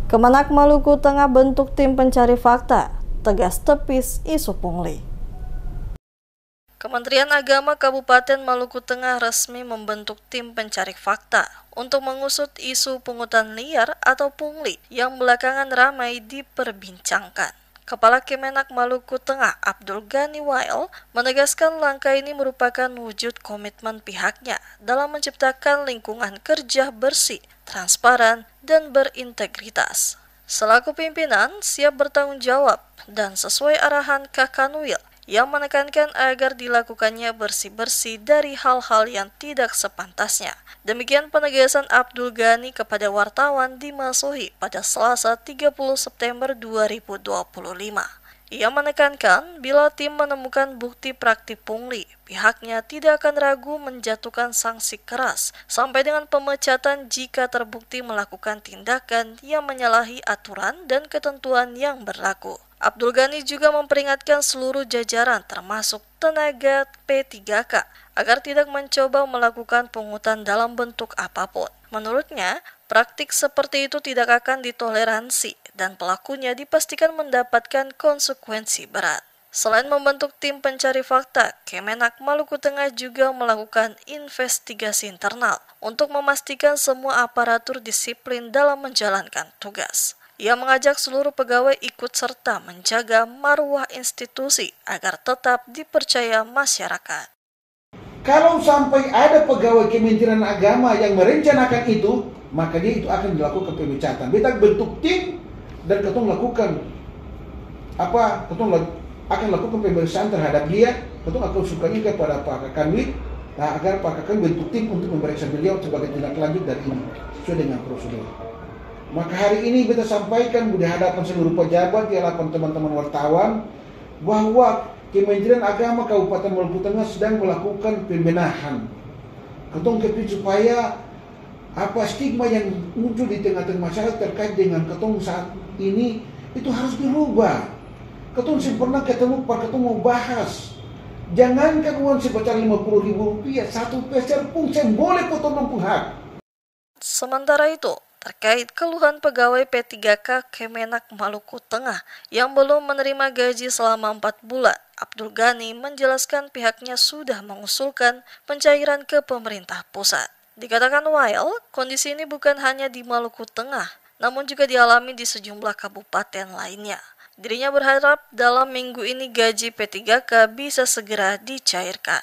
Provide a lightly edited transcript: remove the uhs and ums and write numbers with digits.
Kemenak Maluku Tengah bentuk tim pencari fakta, tegas tepis isu pungli. Kementerian Agama Kabupaten Maluku Tengah resmi membentuk tim pencari fakta untuk mengusut isu pungutan liar atau pungli yang belakangan ramai diperbincangkan. Kepala Kemenak Maluku Tengah, Abdul Ghani Wael, menegaskan langkah ini merupakan wujud komitmen pihaknya dalam menciptakan lingkungan kerja bersih, transparan, dan berintegritas. Selaku pimpinan, siap bertanggung jawab dan sesuai arahan Kakanwil yang menekankan agar dilakukannya bersih-bersih dari hal-hal yang tidak sepantasnya. Demikian penegasan Abdul Ghani kepada wartawan di Masuhi pada Selasa 30 September 2025. Ia menekankan bila tim menemukan bukti praktik pungli, pihaknya tidak akan ragu menjatuhkan sanksi keras sampai dengan pemecatan jika terbukti melakukan tindakan yang menyalahi aturan dan ketentuan yang berlaku. Abdul Ghani juga memperingatkan seluruh jajaran termasuk tenaga P3K agar tidak mencoba melakukan pungutan dalam bentuk apapun. Menurutnya, praktik seperti itu tidak akan ditoleransi dan pelakunya dipastikan mendapatkan konsekuensi berat. Selain membentuk tim pencari fakta, Kemenak Maluku Tengah juga melakukan investigasi internal untuk memastikan semua aparatur disiplin dalam menjalankan tugas. Ia mengajak seluruh pegawai ikut serta menjaga marwah institusi agar tetap dipercaya masyarakat. Kalau sampai ada pegawai Kementerian Agama yang merencanakan itu, maka dia itu akan dilakukan pemecatan. Kita bentuk tim dan kita lakukan akan lakukan pemeriksaan terhadap dia. Kita akan sukanya kepada Pak Kakanwil, agar Pak Kakanwil bentuk tim untuk memeriksa beliau sebagai tindak lanjut dari ini sesuai dengan prosedur. Maka hari ini kita sampaikan di hadapan seluruh pejabat, di hadapan teman-teman wartawan, bahwa Kementerian Agama Kabupaten Maluku Tengah sedang melakukan pembenahan. Ketong keping supaya stigma yang muncul di tengah-tengah masyarakat terkait dengan ketong saat ini itu harus dirubah. Ketong pernah ketemu Pak, ketong mau bahas. Jangankan uang sebesar Rp50.000, 1 peser pun saya boleh potong pun hak. Sementara itu, terkait keluhan pegawai P3K Kemenak Maluku Tengah yang belum menerima gaji selama 4 bulan, Abdul Ghani menjelaskan pihaknya sudah mengusulkan pencairan ke pemerintah pusat. Dikatakan Wael, kondisi ini bukan hanya di Maluku Tengah, namun juga dialami di sejumlah kabupaten lainnya. Dirinya berharap dalam minggu ini gaji P3K bisa segera dicairkan.